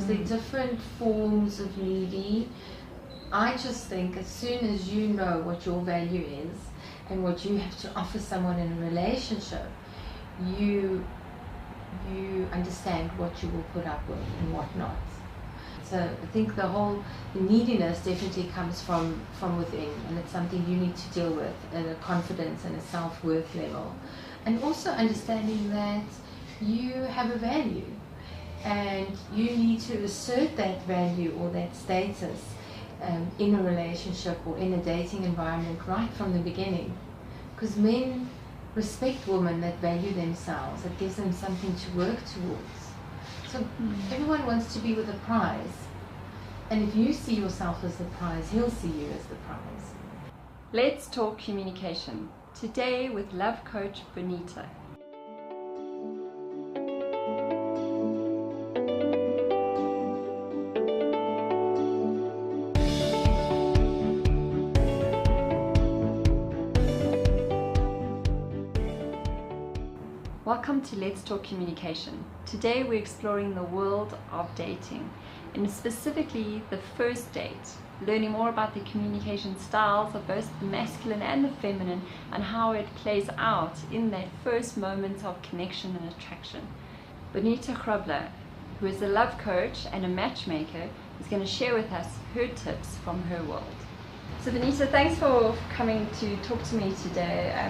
because there are different forms of needy. I just think as soon as you know what your value is and what you have to offer someone in a relationship, you understand what you will put up with and what not. So I think the neediness definitely comes from within, and it's something you need to deal with at a confidence and a self-worth level. And also understanding that you have a value and you need to assert that value or that status in a relationship or in a dating environment right from the beginning. Because men respect women that value themselves, that gives them something to work towards. So everyone wants to be with a prize. And if you see yourself as the prize, he'll see you as the prize. Let's talk communication. Today with love coach Bonita. Welcome to Let's Talk Communication. Today we're exploring the world of dating, and specifically the first date, learning more about the communication styles of both the masculine and the feminine and how it plays out in that first moment of connection and attraction. Bonita Grobbelaar, who is a love coach and a matchmaker, is going to share with us her tips from her world. So Bonita, thanks for coming to talk to me today.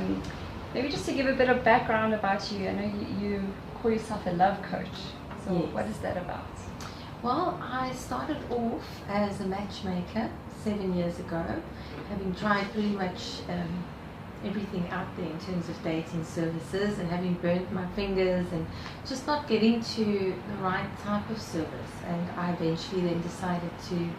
Maybe just to give a bit of background about you. I know you call yourself a love coach. So yes. What is that about? Well, I started off as a matchmaker 7 years ago, having tried pretty much everything out there in terms of dating services and having burnt my fingers and just not getting to the right type of service. And I eventually then decided to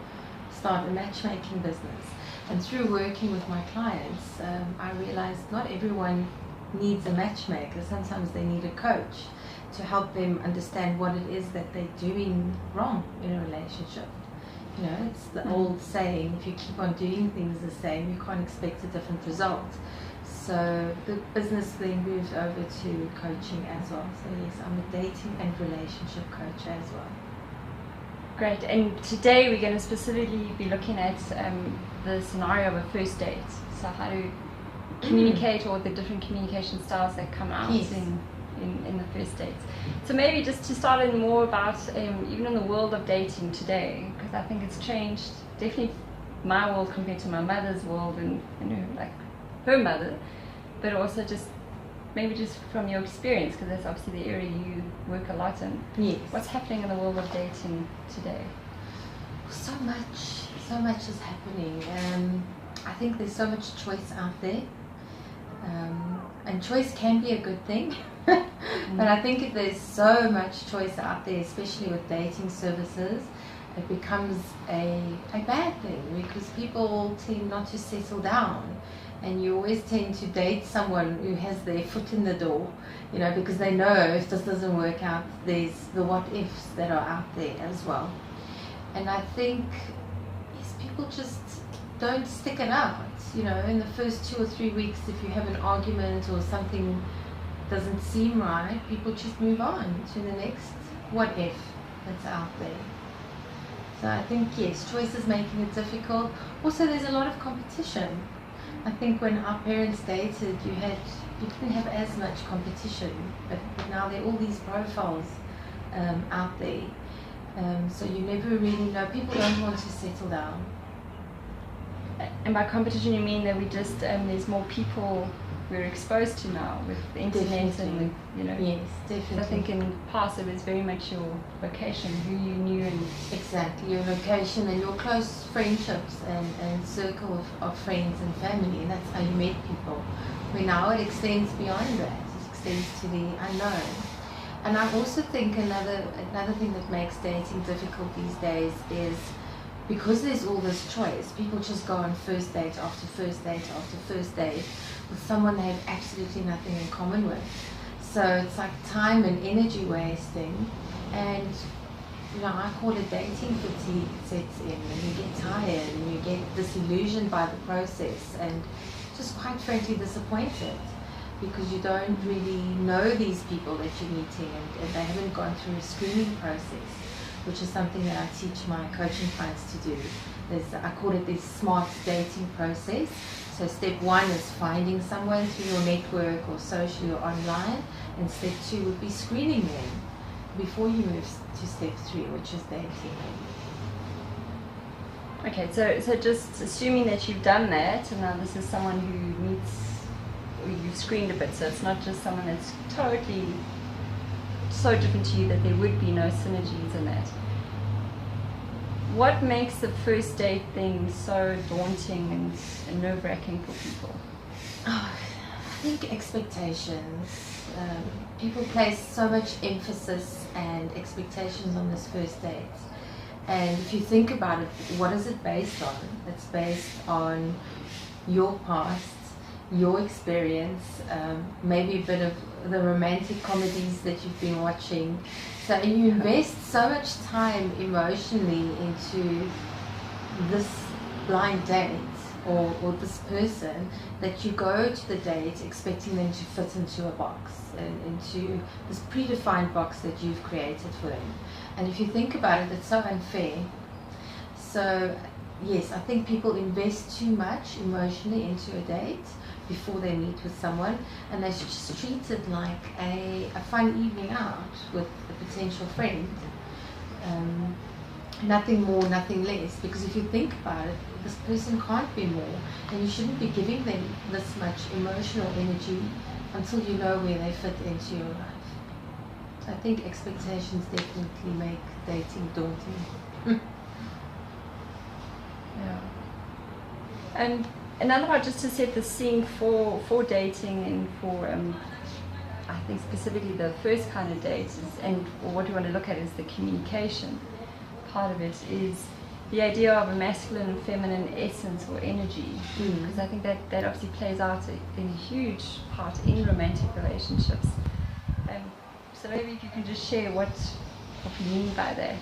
start a matchmaking business. And through working with my clients, I realized not everyone needs a matchmaker. Sometimes they need a coach to help them understand what it is that they're doing wrong in a relationship. You know, it's the old saying, if you keep on doing things the same, you can't expect a different result. So the business then moved over to coaching as well. So yes, I'm a dating and relationship coach as well. Great, and today we're going to specifically be looking at the scenario of a first date. So how to communicate or the different communication styles that come out yes. in the first dates. So maybe just to start in more about even in the world of dating today, because I think it's changed, definitely my world compared to my mother's world and like her mother, but also just maybe just from your experience, because that's obviously the area you work a lot in. Yes. What's happening in the world of dating today? So much is happening. I think there's so much choice out there. And choice can be a good thing. But I think if there's so much choice out there, especially with dating services, it becomes a bad thing because people tend not to settle down. And you always tend to date someone who has their foot in the door, you know, because they know if this doesn't work out, there's the what ifs that are out there as well. And I think, yes, people just don't stick it out. You know, in the first 2 or 3 weeks, if you have an argument or something doesn't seem right, people just move on to the next what if that's out there. So I think, yes, choice is making it difficult. Also, there's a lot of competition. I think when our parents dated, you didn't have as much competition, but now there are all these profiles out there. So you never really know. People don't want to settle down. And by competition, you mean that we just there's more people we're exposed to now with the internet and Yes, definitely. I think in the past it was very much your location, who you knew, and exactly your location and your close friendships and circle of friends and family, and that's how you meet people. Where now it extends beyond that. It extends to the unknown. And I also think another thing that makes dating difficult these days is because there's all this choice, people just go on first date after first date after first date with someone they have absolutely nothing in common with. So it's like time and energy wasting, and I call it dating fatigue sets in, and you get tired and you get disillusioned by the process and just quite frankly disappointed because you don't really know these people that you're meeting and they haven't gone through a screening process. which is something that I teach my coaching clients to do. I call it the smart dating process. So step 1 is finding someone through your network or socially or online, and step 2 would be screening them before you move to step 3, which is dating. Okay, so just assuming that you've done that, and now this is someone who you've screened a bit, so it's not just someone that's totally so different to you that there would be no synergies in that. What makes the first date thing so daunting and nerve-wracking for people? Oh, I think expectations. People place so much emphasis and expectations on this first date. And if you think about it, what is it based on? It's based on your past, your experience, maybe a bit of the romantic comedies that you've been watching. So you invest so much time emotionally into this blind date or this person that you go to the date expecting them to fit into a box and into this predefined box that you've created for them. And if you think about it, it's so unfair. So yes, I think people invest too much emotionally into a date before they meet with someone, and they should just treat it like a fun evening out with a potential friend. Nothing more, nothing less, because if you think about it, this person can't be more, and you shouldn't be giving them this much emotional energy until you know where they fit into your life. So I think expectations definitely make dating daunting. Yeah. And another part, just to set the scene for dating and for I think specifically the first kind of date and what we want to look at is the communication part of it, is the idea of a masculine and feminine essence or energy, because I think that obviously plays out in a huge part in romantic relationships. So maybe if you can just share what you mean by that.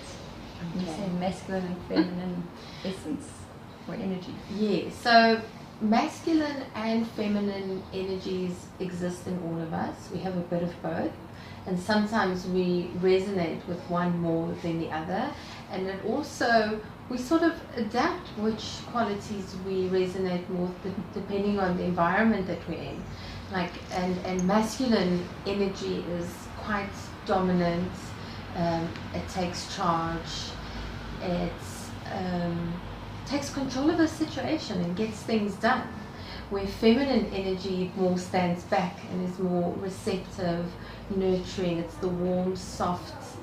You say masculine and feminine essence or energy. Yeah, so masculine and feminine energies exist in all of us. We have a bit of both, and sometimes we resonate with one more than the other, and it also we sort of adapt which qualities we resonate more depending on the environment that we're in. Like and masculine energy is quite dominant. It takes charge. It takes control of the situation and gets things done. Where feminine energy more stands back and is more receptive, nurturing. It's the warm, soft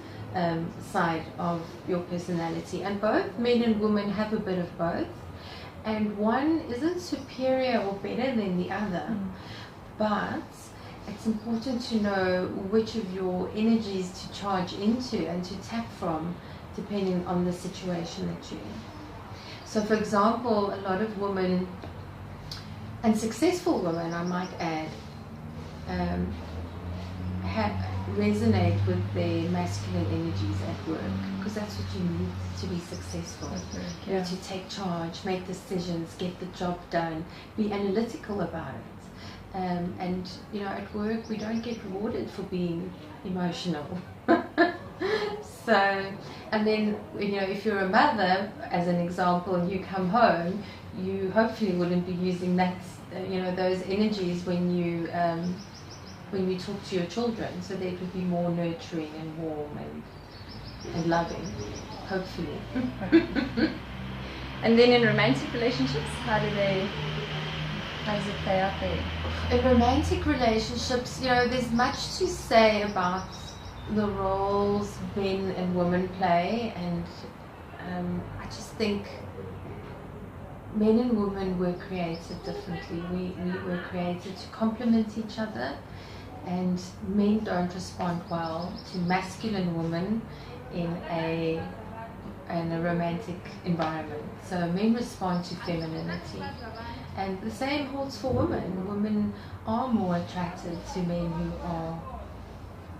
side of your personality. And both men and women have a bit of both. And one isn't superior or better than the other. But it's important to know which of your energies to charge into and to tap from depending on the situation that you're in. So for example, a lot of women, and successful women I might add, resonate with their masculine energies at work, because that's what you need to be successful. You need to take charge, make decisions, get the job done, be analytical about it. And you know, at work we don't get rewarded for being emotional. So, and then you know, if you're a mother, as an example, and you come home, you hopefully wouldn't be using that, you know, those energies when you talk to your children. So they would be more nurturing and warm and loving, hopefully. And then in romantic relationships, how does it play out there? In romantic relationships, you know, there's much to say about the roles men and women play, and I just think men and women were created differently. We were created to complement each other, and men don't respond well to masculine women in a romantic environment. So men respond to femininity, and the same holds for women. Women are more attracted to men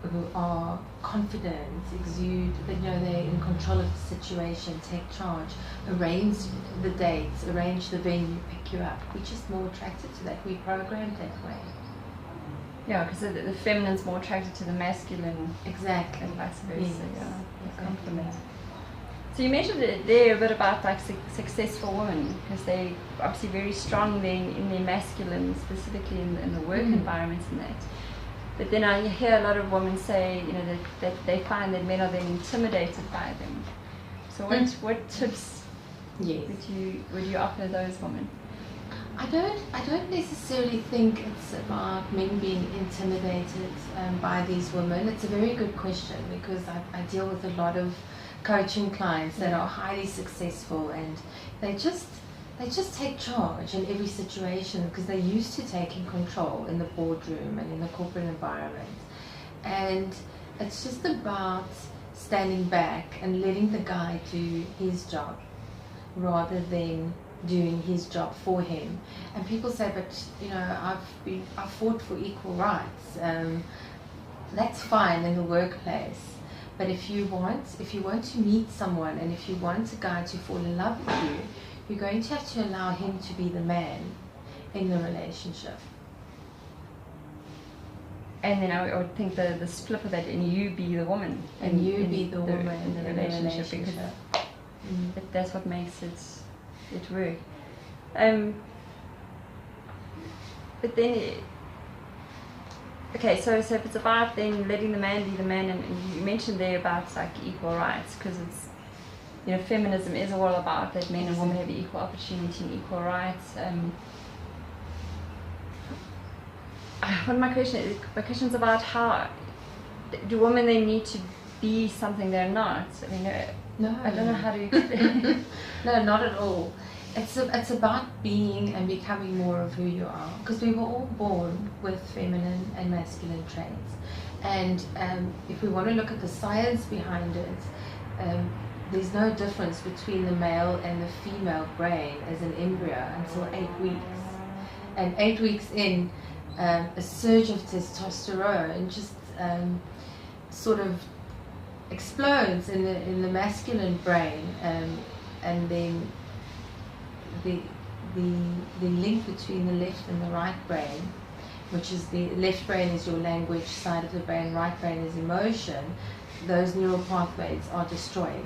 who are confident, exude, you know, they're in control of the situation, take charge, arrange the dates, arrange the venue, pick you up. We're just more attracted to that. We're programmed that way. Yeah, because the feminine's more attracted to the masculine. Exactly. And vice versa. Yes. Yeah, Exactly. compliment. So you mentioned there a bit about like successful women, because they obviously very strong in their masculine, specifically in the work environments and that. But then I hear a lot of women say, you know, that they find that men are then intimidated by them. So what tips would you offer those women? I don't necessarily think it's about men being intimidated by these women. It's a very good question, because I deal with a lot of coaching clients that are highly successful, and they just take charge in every situation because they're used to taking control in the boardroom and in the corporate environment. And it's just about standing back and letting the guy do his job rather than doing his job for him. And people say, but you know, I've fought for equal rights. That's fine in the workplace, but if you want to meet someone, and if you want a guy to fall in love with you, you're going to have to allow him to be the man in the relationship. And then I would think the flip of that, and you be the woman, and you be the woman in the relationship, because that's what makes it work. But then, okay, so if it's about then letting the man be the man, and you mentioned there about like equal rights, because it's, you know, feminism is all about that men and women have equal opportunity and equal rights. My question is about how do women then need to be something they're not? I mean, no, I don't know how to explain. No, not at all. It's about being and becoming more of who you are, because we were all born with feminine and masculine traits, and if we want to look at the science behind it, there's no difference between the male and the female brain as an embryo until 8 weeks, and 8 weeks in, a surge of testosterone just sort of explodes in the masculine brain, and then the link between the left and the right brain, which is the left brain is your language side of the brain, right brain is emotion, those neural pathways are destroyed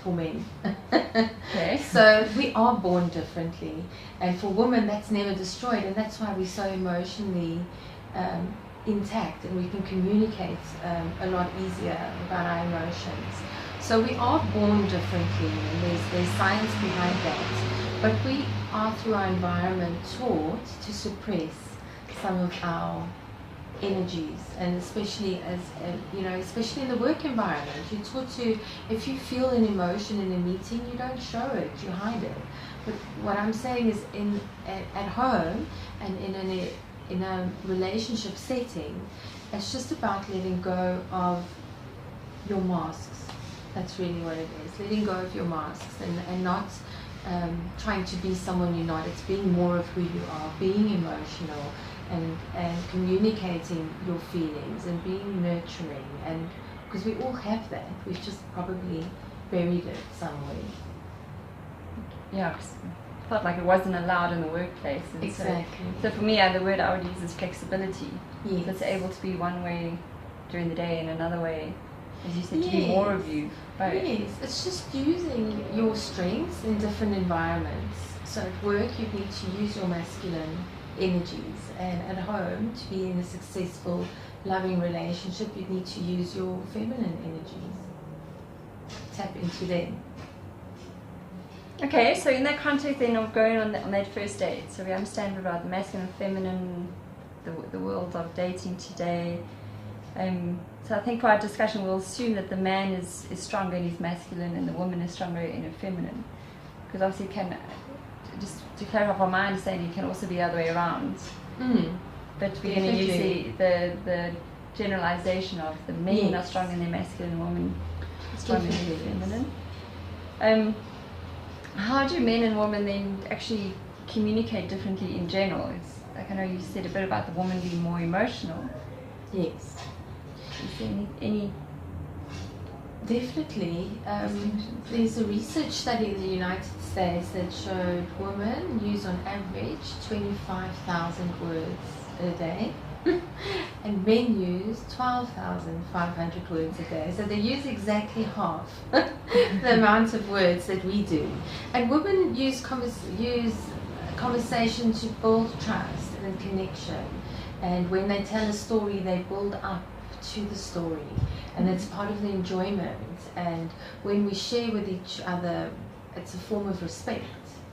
for men. Okay. So we are born differently, and for women that's never destroyed, and that's why we're so emotionally intact, and we can communicate a lot easier about our emotions. So we are born differently, and there's science behind that, but we are through our environment taught to suppress some of our energies, and especially especially in the work environment, you're taught to, if you feel an emotion in a meeting, you don't show it, you hide it. But what I'm saying is, at home and in a relationship setting, it's just about letting go of your masks. That's really what it is, letting go of your masks, and not trying to be someone you're not. It's being more of who you are, being emotional, and communicating your feelings, and being nurturing, and because we all have that, we've just probably buried it somewhere. Yeah, I felt like it wasn't allowed in the workplace. And exactly. So for me, the word I would use is flexibility. Yes. It's able to be one way during the day and another way, as you said, to be more of you. Right? Yes, it's just using your strengths in different environments. So at work, you need to use your masculine energies, and at home, to be in a successful, loving relationship, you need to use your feminine energies. Tap into them. Okay, so in that context then of going on that first date, so we understand about the masculine and feminine, the world of dating today. So I think for our discussion we'll assume that the man is stronger in his masculine and the woman is stronger in her feminine. Because obviously it can, just to clarify from my understanding, it can also be the other way around. But we're going to use the generalization of the men are strong in their masculine and women are strong in their feminine. How do men and women then actually communicate differently in general? It's, like, I know you said a bit about the woman being more emotional. Yes. Is there any Definitely. There's a research study in the United States that showed women use on average 25,000 words a day, and men use 12,500 words a day. So they use exactly half the amount of words that we do. And women use conversation to build trust and connection. And when they tell a story, they build up to the story. And it's part of the enjoyment. And when we share with each other, it's a form of respect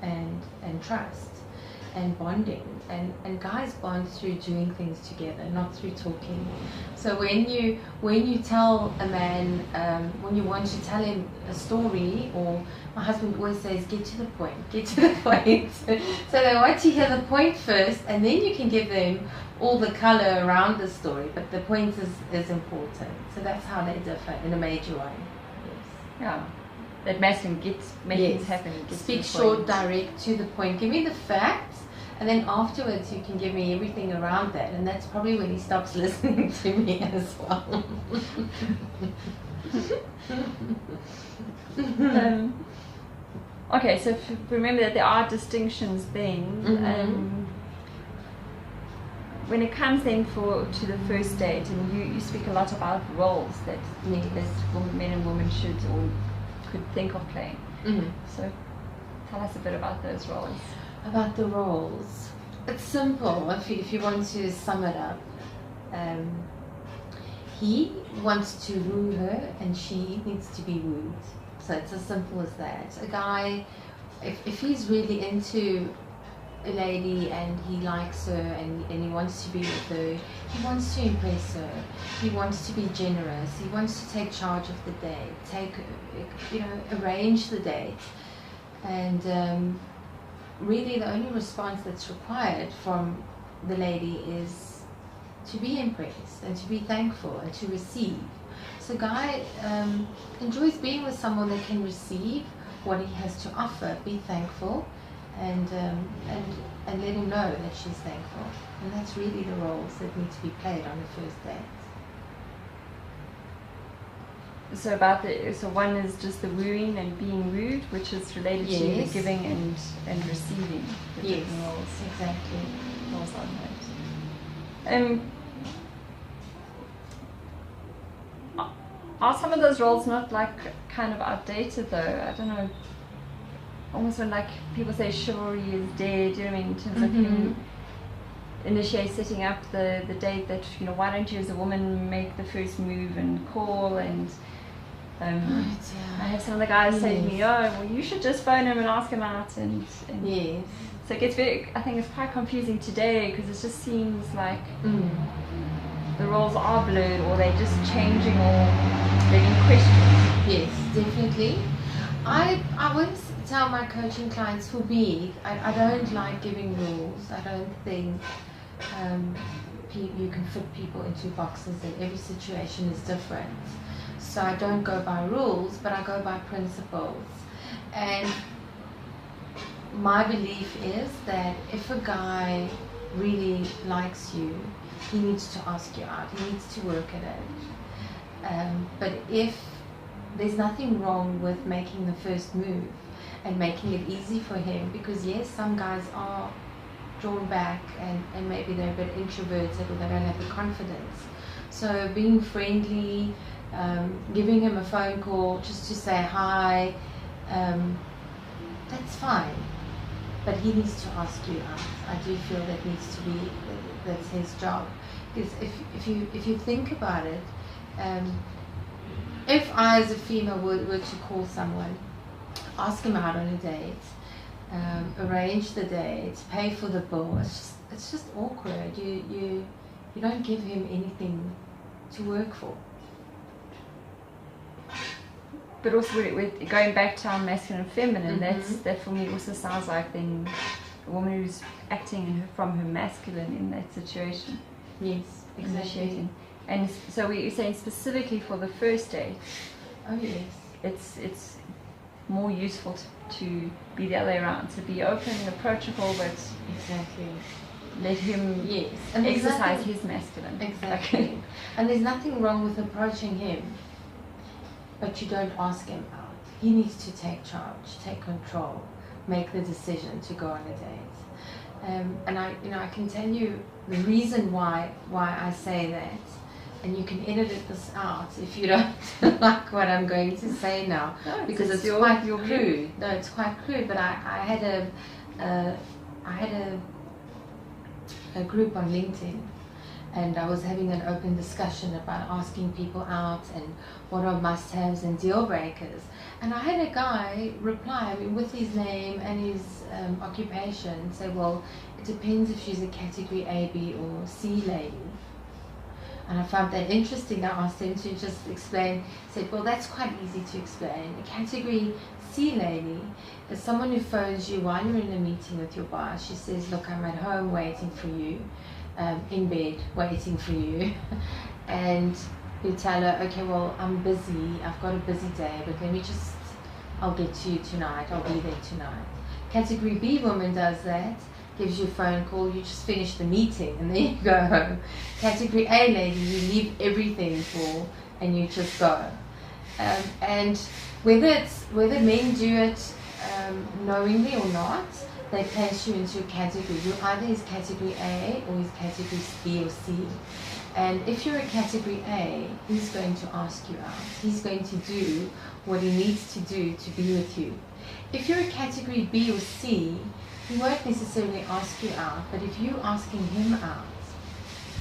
and trust and bonding. And guys bond through doing things together, not through talking. So when you tell a man, when you want to tell him a story, or my husband always says, get to the point, get to the point. So they want to hear the point first, and then you can give them all the color around the story, but the point is important. So that's how they differ in a major way. Yes. Yeah. That masculine make things happen. Speak short, direct, to the point. Give me the facts, and then afterwards you can give me everything around that. And that's probably when he stops listening to me as well. Okay, so remember that there are distinctions then. When it comes then to the first date, and you speak a lot about roles that men and women should or could think of playing. So tell us a bit about those roles. About the roles. It's simple if you want to sum it up. He wants to woo her and she needs to be wooed. So it's as simple as that. A guy, if he's really into a lady and he likes her and he wants to be with her, he wants to impress her, he wants to be generous, he wants to take charge of the date, arrange the date. And really the only response that's required from the lady is to be impressed and to be thankful and to receive. So guy enjoys being with someone that can receive what he has to offer, be thankful, and let him know that she's thankful. And that's really the roles that need to be played on the first date. So one is just the wooing and being wooed, which is related to the giving and receiving. The different roles. Exactly. Roles on that. Are some of those roles not like kind of outdated though? I don't know. Almost when like people say chivalry is dead, you know what I mean, in terms of you initiate setting up the date, that why don't you as a woman make the first move and call, and I have some of the guys say to me, oh well, you should just phone him and ask him out, and yes. So it gets I think it's quite confusing today, because it just seems like the roles are blurred, or they're just changing, or they're being questioned. Yes, definitely. I once tell my coaching clients, for me, I don't like giving rules. I don't think you can fit people into boxes, and every situation is different. So I don't go by rules, but I go by principles. And my belief is that if a guy really likes you, he needs to ask you out, he needs to work at it. But if there's nothing wrong with making the first move and making it easy for him, because yes, some guys are drawn back and maybe they're a bit introverted, or they don't have the confidence. So being friendly, giving him a phone call just to say hi, that's fine. But he needs to ask you out. I do feel that needs to be, that's his job. Because if you think about it, if I as a female were to call someone, ask him out on a date, arrange the date, pay for the bill, it's just awkward. You don't give him anything to work for. But also we're going back to our masculine and feminine, that for me also sounds like then a woman who's acting from her masculine in that situation. Yes, exactly. And so we're saying specifically for the first date. Oh yes. It's more useful to be the other way around, to be open and approachable, but exactly let him exercise his masculine. Exactly. And there's nothing wrong with approaching him, but you don't ask him out. He needs to take charge, take control, make the decision to go on a date. And I can tell you the reason why I say that, and you can edit this out if you don't like what I'm going to say now, because it's quite crude. No, it's quite crude. But I had a group on LinkedIn, and I was having an open discussion about asking people out and what are must-haves and deal breakers. And I had a guy reply, I mean, with his name and his occupation, say, well, it depends if she's a category A, B, or C lady. And I found that interesting. I asked him to just explain. Said, well, that's quite easy to explain. A category C lady is someone who phones you while you're in a meeting with your boss. She says, look, I'm at home waiting for you, in bed waiting for you. And you tell her, okay, well, I'm busy. I've got a busy day, but I'll get to you tonight. I'll be there tonight. Category B woman does that. Gives you a phone call, you just finish the meeting and then you go home. Category A lady, you leave everything for and you just go. And whether men do it knowingly or not, they place you into a category. You're either his category A or his category B or C. And if you're a category A, he's going to ask you out. He's going to do what he needs to do to be with you. If you're a category B or C, he won't necessarily ask you out, but if you're asking him out,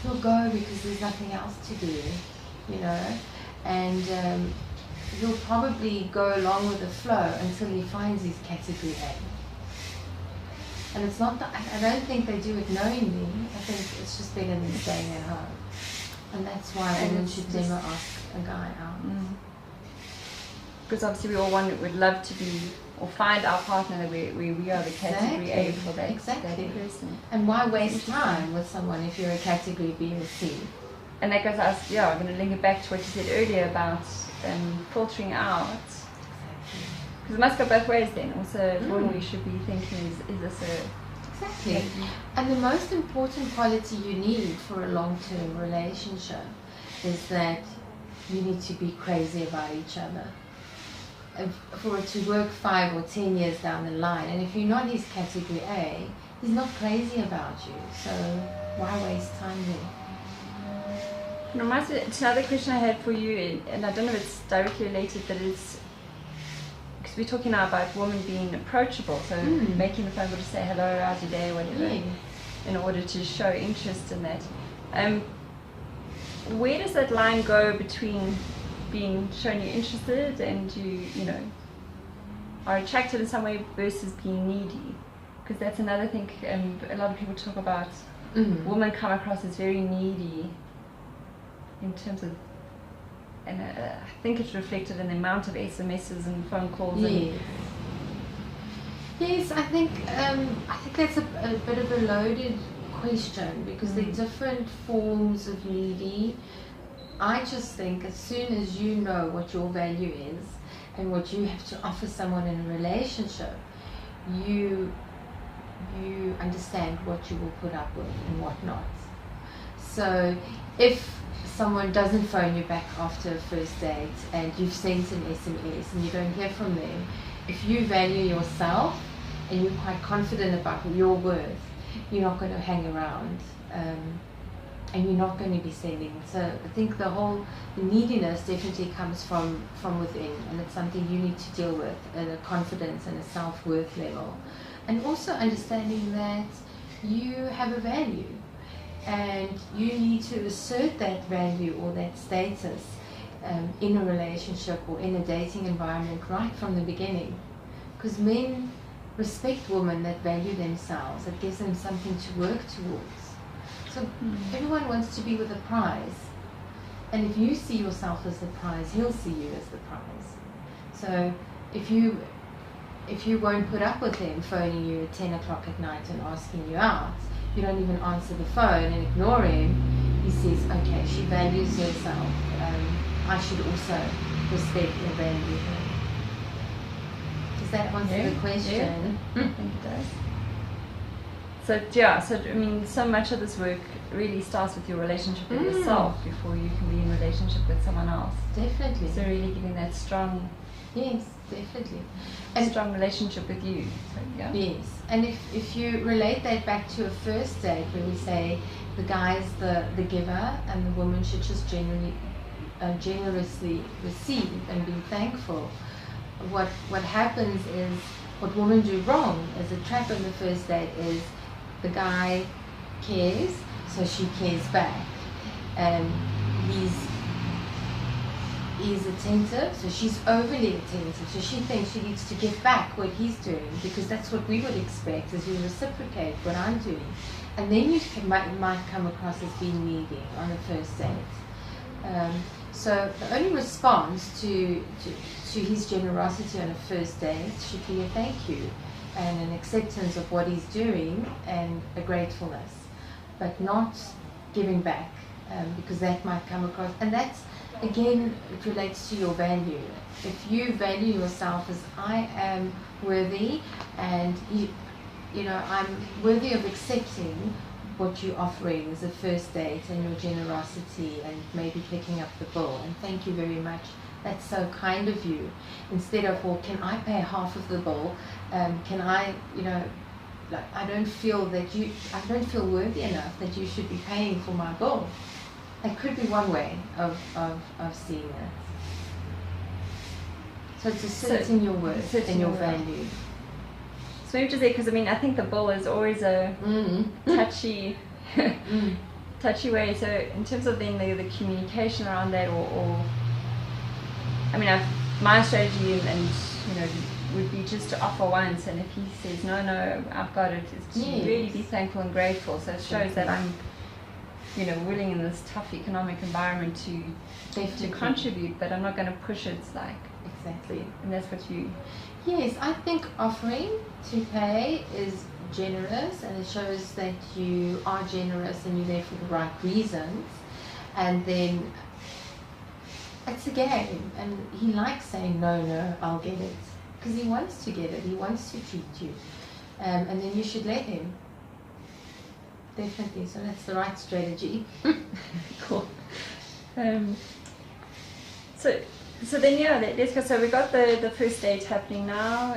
he'll go because there's nothing else to do, you know, and he'll probably go along with the flow until he finds his category A. And it's not that, I don't think they do it knowingly. I think it's just better than staying at home. And that's why women should never ask a guy out. Because obviously we all would love to be or find our partner that we are the category A for that, that person. And why waste time with someone if you're a category B or C? And that goes to us, I'm going to link it back to what you said earlier about filtering out. Because it must go both ways then. Also, what we should be thinking is this a... Exactly. And the most important quality you need for a long-term relationship is that you need to be crazy about each other. For it to work 5 or 10 years down the line, and if you're not his category A, he's not crazy about you, so why waste time there? It reminds me, it's another question I had for you, and I don't know if it's directly related, but it's because we're talking now about women being approachable, so making the phone call to say hello, how's your day, whatever, in order to show interest in that. Where does that line go between being shown you're interested and you know are attracted in some way versus being needy? Because that's another thing. A lot of people talk about women come across as very needy in terms of, and I think it's reflected in the amount of SMSs and phone calls. Yes, I think that's a bit of a loaded question, because there are different forms of needy. I just think as soon as you know what your value is and what you have to offer someone in a relationship, you understand what you will put up with and what not. So if someone doesn't phone you back after a first date and you've sent an SMS and you don't hear from them, if you value yourself and you're quite confident about your worth, you're not going to hang around. And you're not going to be sending. So I think the neediness definitely comes from within, and it's something you need to deal with at a confidence and a self-worth level. And also understanding that you have a value and you need to assert that value or that status in a relationship or in a dating environment right from the beginning. Because men respect women that value themselves, that gives them something to work towards. So everyone wants to be with a prize, and if you see yourself as the prize, he'll see you as the prize. So if you won't put up with him phoning you at 10 o'clock at night and asking you out, you don't even answer the phone and ignore him, he says, okay, she values herself, I should also respect and value her. Does that answer the question? Yeah, I think it does. So yeah, so I mean, so much of this work really starts with your relationship with yourself before you can be in relationship with someone else. Definitely. So really giving that strong, yes, definitely, and strong relationship with you. So, yeah. Yes, and if you relate that back to a first date where we say the guy's the giver and the woman should just generously receive and be thankful. What happens is, what women do wrong as a trap on the first date is the guy cares, so she cares back. He's attentive, so she's overly attentive, so she thinks she needs to give back what he's doing, because that's what we would expect, is you reciprocate what I'm doing. And then you might come across as being needy on the first date. So the only response to his generosity on a first date should be a thank you and an acceptance of what he's doing and a gratefulness, but not giving back, because that might come across, and that's, again, it relates to your value. If you value yourself as I am worthy, and I'm worthy of accepting what you're offering as a first date and your generosity and maybe picking up the bill, and thank you very much, that's so kind of you, instead of, well, can I pay half of the bill, can I, like, I don't feel worthy enough that you should be paying for my bill. That could be one way of seeing it. So it's asserting your worth and your value. So maybe just say, because I mean, I think the bill is always a touchy way. So in terms of then the communication around that, or I mean, my strategy and would be just to offer once, and if he says no, I've got it, is to really be thankful and grateful. So it shows that I'm willing in this tough economic environment to contribute, but I'm not going to push it. It's like, exactly. And that's what you... Yes, I think offering to pay is generous, and it shows that you are generous and you're there for the right reasons. And then it's a game, and he likes saying no, I'll get it, because he wants to get it, he wants to treat you, and then you should let him. Definitely, so that's the right strategy. Cool. So then let's go. So we got the first date happening now.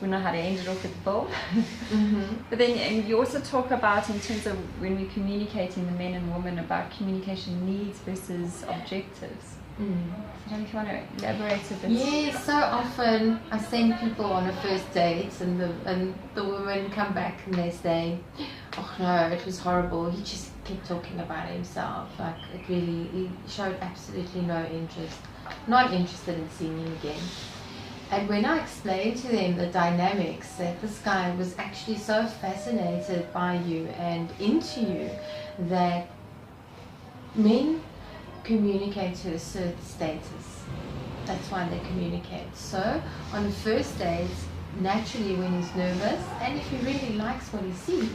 We know how to end it off with the bill. But then you also talk about, in terms of when we're communicating, the men and women, about communication needs versus objectives. So I don't know if you want to elaborate a bit. Yes, so often I send people on a first date, and the women come back and they say, oh no, it was horrible, he just kept talking about himself, like he showed absolutely no interest, not interested in seeing him again. And when I explained to them the dynamics, that this guy was actually so fascinated by you and into you, that men communicate to assert status. That's why they communicate. So on the first date, naturally when he's nervous, and if he really likes what he sees,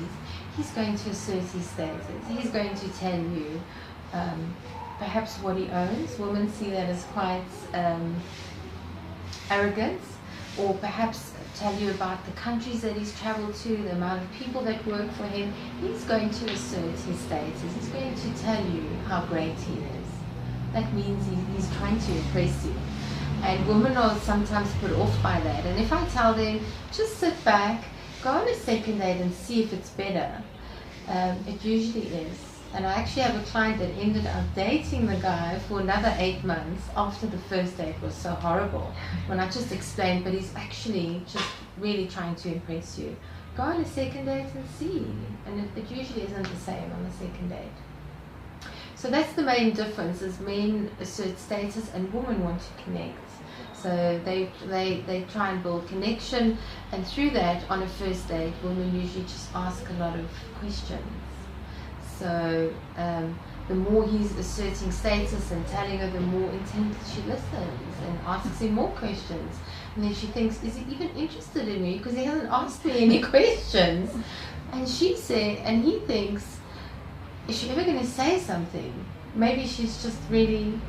he's going to assert his status. He's going to tell you perhaps what he owns. Women see that as quite arrogance, or perhaps tell you about the countries that he's traveled to, the amount of people that work for him. He's going to assert his status. He's going to tell you how great he is. That means he's trying to impress you. And women are sometimes put off by that. And if I tell them, just sit back, go on a second date and see if it's better, it usually is. And I actually have a client that ended up dating the guy for another 8 months after the first date was so horrible. When I just explained, but he's actually just really trying to impress you. Go on a second date and see. And it usually isn't the same on the second date. So that's the main difference, is men assert status and women want to connect. So they try and build connection, and through that, on a first date, women usually just ask a lot of questions. So the more he's asserting status and telling her, the more intently she listens and asks him more questions. And then she thinks, is he even interested in me? Because he hasn't asked me any questions. And she said, and he thinks, is she ever going to say something? Maybe she's just really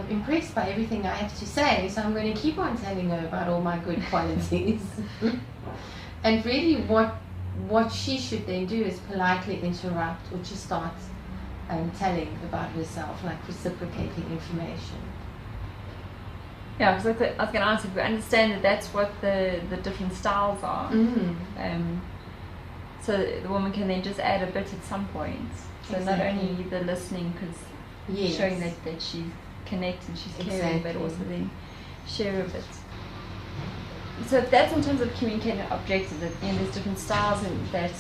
impressed by everything I have to say, so I'm going to keep on telling her about all my good qualities. And really what what she should then do is politely interrupt or just start telling about herself, like reciprocating information. Yeah, because I was going to ask if we understand that that's what the different styles are. So the woman can then just add a bit at some point. So not only the listening, because showing that she's connected, she's caring, but also then share a bit. So that's in terms of communicating objectives, that there's different styles that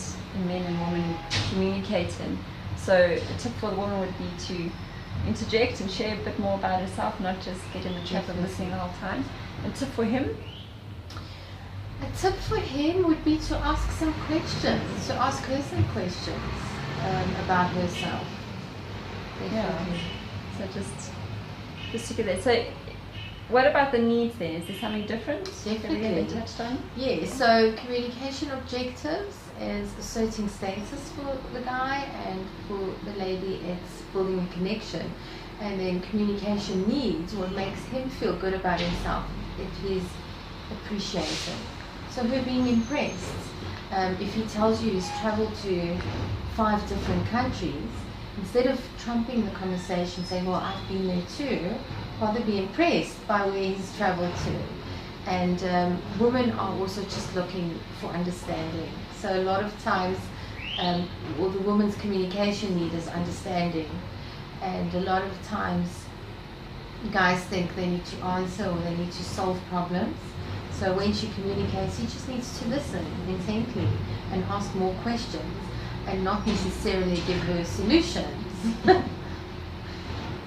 men and women communicate in. So a tip for the woman would be to interject and share a bit more about herself, not just get in the trap of listening the whole time. A tip for him? A tip for him would be to ask some questions, to ask her some questions about herself. Definitely. So just to get that. So what about the needs then? Is there something different? Definitely. Touched on? Yeah, so communication objectives is asserting status for the guy, and for the lady it's building a connection. And then communication needs, what makes him feel good about himself, if he's appreciated. So her being impressed. If he tells you he's traveled to 5 different countries, instead of trumping the conversation saying, well, I've been there too, rather be impressed by where he's traveled to. And women are also just looking for understanding. So a lot of times, the woman's communication need is understanding. And a lot of times, guys think they need to answer or they need to solve problems. So when she communicates, he just needs to listen intently and ask more questions, and not necessarily give her solutions.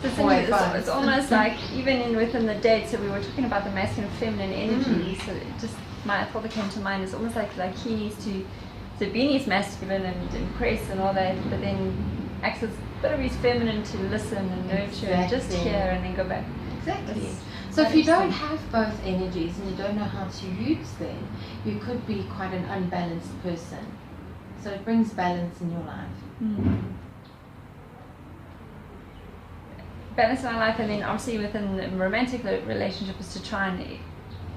It's almost like even within the date. So we were talking about the masculine and feminine energy. So just my thought that came to mind is almost like he needs to. So Beanie's masculine and impress and all that, but then acts as a bit of his feminine to listen and nurture and just hear and then go back. Exactly. So if you don't have both energies and you don't know how to use them, you could be quite an unbalanced person. So it brings balance in your life. Balance in our life, and then obviously within a romantic relationship is to try and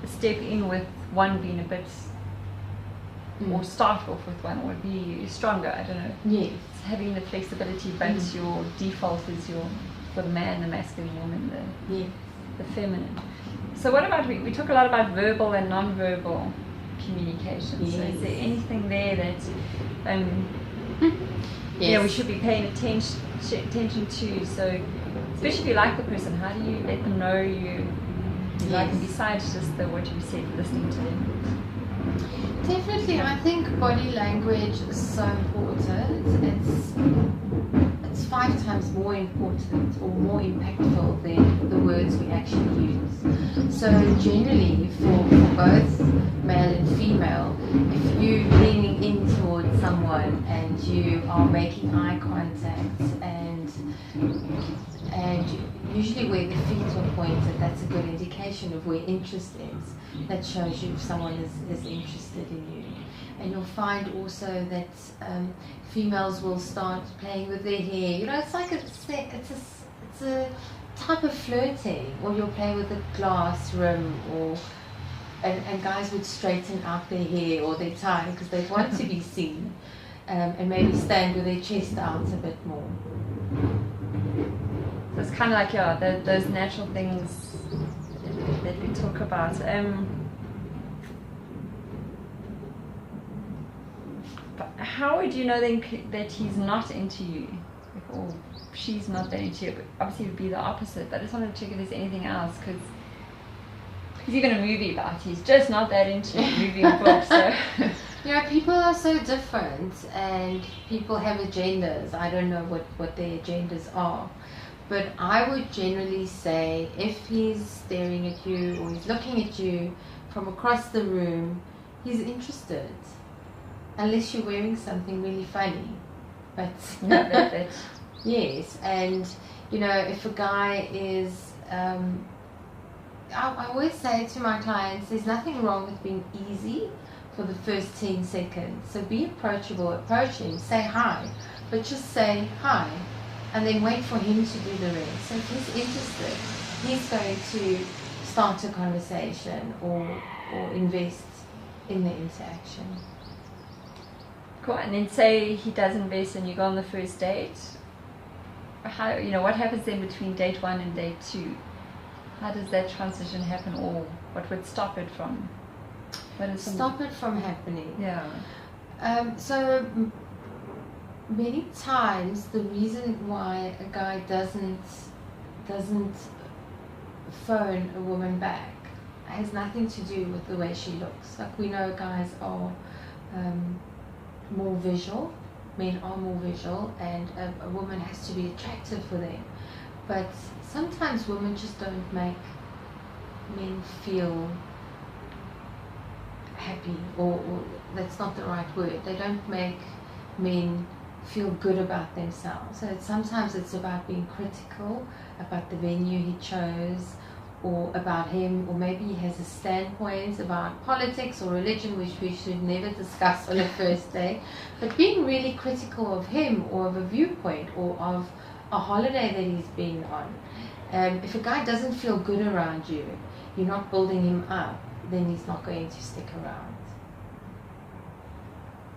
step in with one being a bit, or start off with one, or be stronger, I don't know. Yes. It's having the flexibility, but your default is for the man, the masculine, woman, the feminine. So what about, we talk a lot about verbal and non-verbal communication. Yes. So is there anything there that we should be paying attention to? So especially if you like the person, how do you let them know you like them, besides just what you said, listening to them? Definitely, I think body language is so important. It's 5 times more important or more impactful than the words we actually use. So generally, for both male and female, if you're leaning in towards someone and you are making eye contact and usually where the feet are pointed, that's a good indication of where interest is. That shows you if someone is interested in you. And you'll find also that females will start playing with their hair. You know, it's like it's a type of flirting. Or you'll play with a glass rim, and guys would straighten out their hair or their tie because they want to be seen, and maybe stand with their chest out a bit more. So it's kind of like those natural things that we talk about. But how would you know then that he's not into you, or she's not that into you? But obviously it would be the opposite. But I just wanted to check if there's anything else, because he's even a movie about it. He's just not that into movie and books. So. People are so different, and people have agendas. I don't know what their agendas are. But I would generally say if he's staring at you or he's looking at you from across the room, he's interested. Unless you're wearing something really funny. But yes, and if a guy is, I always say to my clients, there's nothing wrong with being easy for the first 10 seconds. So be approachable, approach him, say hi, but just say hi. And then wait for him to do the rest. So if he's interested, he's going to start a conversation or invest in the interaction. Cool. And then say he does invest and you go on the first date. How, what happens then between date 1 and date 2? How does that transition happen, or what would stop it from? Stop it from happening. Yeah. So many times the reason why a guy doesn't phone a woman back has nothing to do with the way she looks. Like, we know guys are more visual, men are more visual, and a woman has to be attractive for them. But sometimes women just don't make men feel happy, or that's not the right word. They don't make men feel good about themselves. So sometimes it's about being critical about the venue he chose, or about him, or maybe he has a standpoint about politics or religion, which we should never discuss on a first date. But being really critical of him, or of a viewpoint, or of a holiday that he's been on. If a guy doesn't feel good around you, you're not building him up, then he's not going to stick around.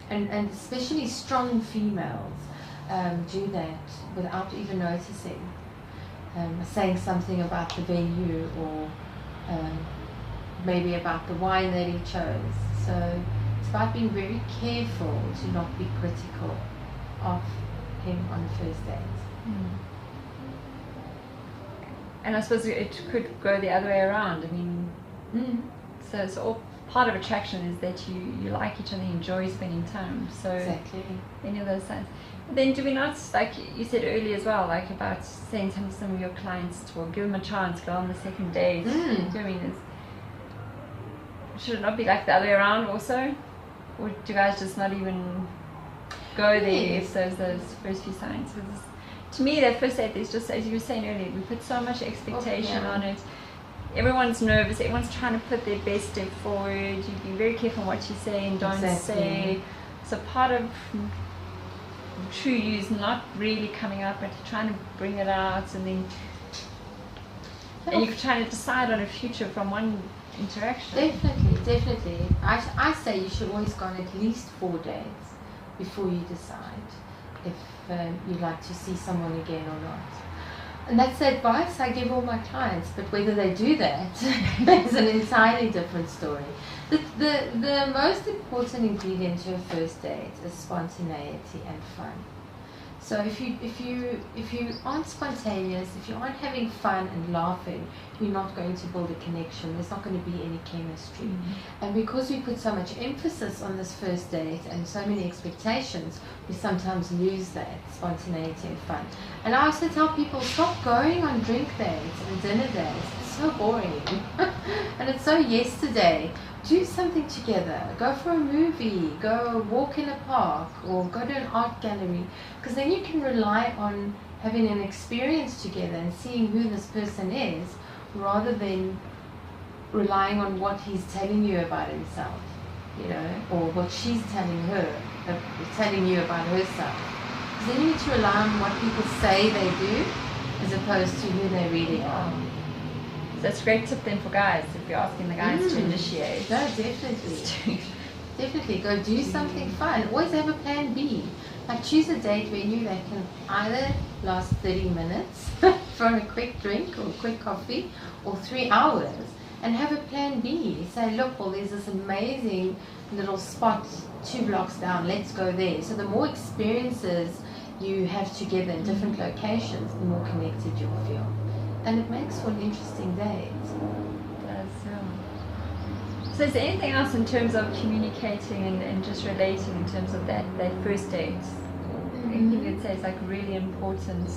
And especially strong females do that without even noticing. Saying something about the venue, or maybe about the wine that he chose. So it's about being very careful to not be critical of him on the first date. And I suppose it could go the other way around. I mean, so it's all part of attraction is that you like each other, you enjoy spending time. So exactly. Any of those signs. Then do we not, like you said earlier as well, like about saying to some of your clients, well, give them a chance, go on the second date. Do you know what I mean? Should it not be like the other way around also? Or do you guys just not even go there if there's those first few signs? Because to me, that first date is just, as you were saying earlier, we put so much expectation on it. Everyone's nervous, everyone's trying to put their best step forward. You be very careful what you say and don't say. So part of true you is not really coming up, but you're trying to bring it out, and then and you're trying to decide on a future from one interaction. Definitely. I say you should always go on at least 4 dates before you decide if you'd like to see someone again or not. And that's the advice I give all my clients, but whether they do that is an entirely different story. The most important ingredient to a first date is spontaneity and fun. So if you aren't spontaneous, if you aren't having fun and laughing, you're not going to build a connection. There's not going to be any chemistry. And because we put so much emphasis on this first date and so many expectations, we sometimes lose that spontaneity and fun. And I also tell people, stop going on drink dates and dinner dates. It's so boring. And it's so yesterday. Do something together. Go for a movie. Go walk in a park, or go to an art gallery. Because then you can rely on having an experience together and seeing who this person is, rather than relying on what he's telling you about himself, or what she's telling you about herself. Because then you need to rely on what people say they do, as opposed to who they really are. That's a great tip then for guys, if you're asking the guys to initiate. No, definitely. Definitely. Go do something fun. Always have a plan B. Like, choose a date venue that can either last 30 minutes for a quick drink or a quick coffee, or 3 hours, and have a plan B. Say, look, well, there's this amazing little spot 2 blocks down. Let's go there. So the more experiences you have together in different locations, the more connected you'll feel. And it makes for an interesting date. So is there anything else in terms of communicating and just relating in terms of that first date? Anything you'd say is like really important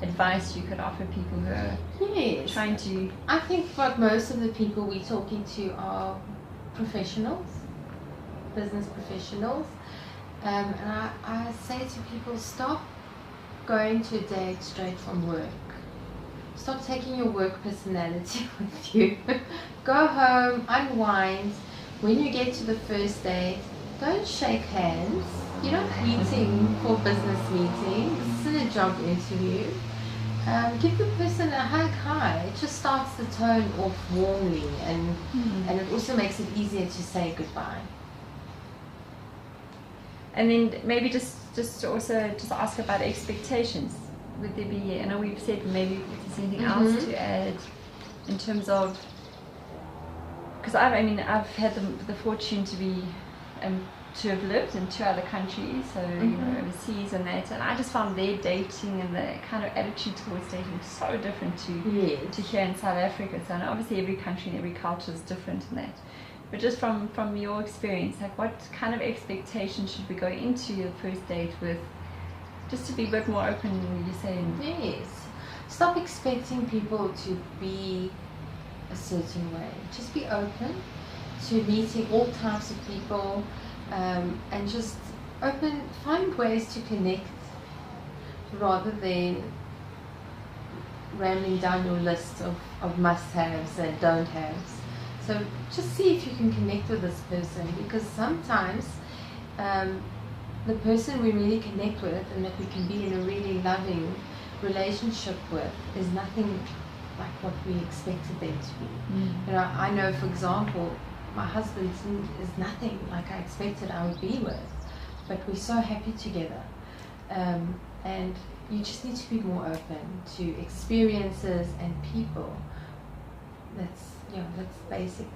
advice you could offer people who are trying to... I think what most of the people we're talking to are professionals, business professionals. And I say to people, stop going to a date straight from work. Stop taking your work personality with you. Go home, unwind. When you get to the first date, don't shake hands. You're not meeting for business meetings. This is a job interview. Give the person a hug high. It just starts the tone off warmly, and it also makes it easier to say goodbye. And then maybe just also just ask about expectations. Would there be, I know we've said maybe if there's anything else to add in terms of, because I've had the fortune to be to have lived in 2 other countries, so overseas and that, and I just found their dating and the kind of attitude towards dating so different to here in South Africa. So obviously every country and every culture is different in that. But just from your experience, like what kind of expectations should we go into your first date with, just to be a bit more open, you're saying? Yes. Stop expecting people to be a certain way. Just be open to meeting all types of people, and just find ways to connect rather than rambling down your list of must-haves and don't-haves. So just see if you can connect with this person, because sometimes the person we really connect with and that we can be in a really loving relationship with is nothing like what we expected them to be. I know, for example, my husband is nothing like I expected I would be with, but we're so happy together. And you just need to be more open to experiences and people. That's basic.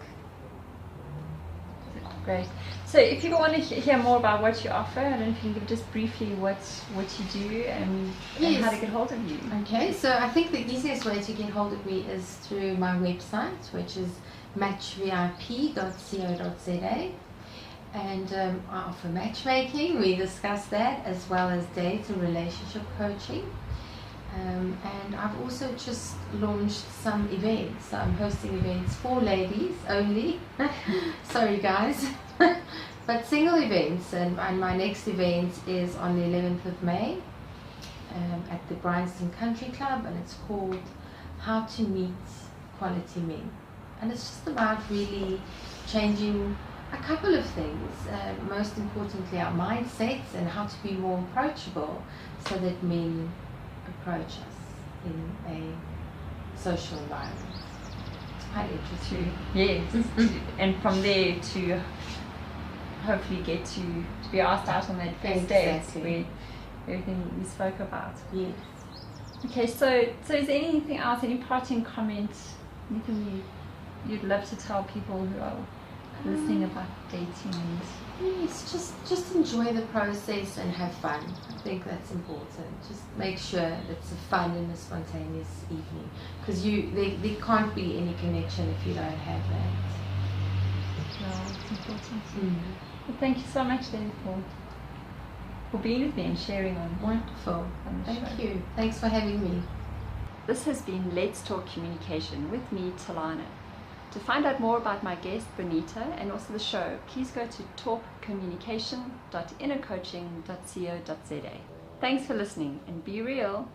Great. So if people want to hear more about what you offer, I don't know if you can give just briefly what you do and how to get hold of you. Okay, so I think the easiest way to get hold of me is through my website, which is matchvip.co.za, and I offer matchmaking, we discussed that, as well as date and relationship coaching. And I've also just launched some events. So I'm hosting events for ladies only. Sorry guys. But single events, and my next event is on the 11th of May at the Bryanston Country Club, and it's called How to Meet Quality Men. And it's just about really changing a couple of things, most importantly our mindsets and how to be more approachable so that men approach us in a social environment. It's quite interesting. Yes. And from there to hopefully get to be asked out on that first date where everything we spoke about. Yes. Okay, so is there anything else, any parting comments, anything you'd love to tell people who are listening about dating? And yes, just enjoy the process and have fun. I think that's important. Just make sure it's a fun and a spontaneous evening, because there can't be any connection if you don't have that. No, it's important. Well, thank you so much then for being with me and sharing on. Wonderful. On the show. Thank you. Thanks for having me. This has been Let's Talk Communication with me, Telana. To find out more about my guest Bonita and also the show, please go to talkcommunication.innercoaching.co.za. Thanks for listening, and be real.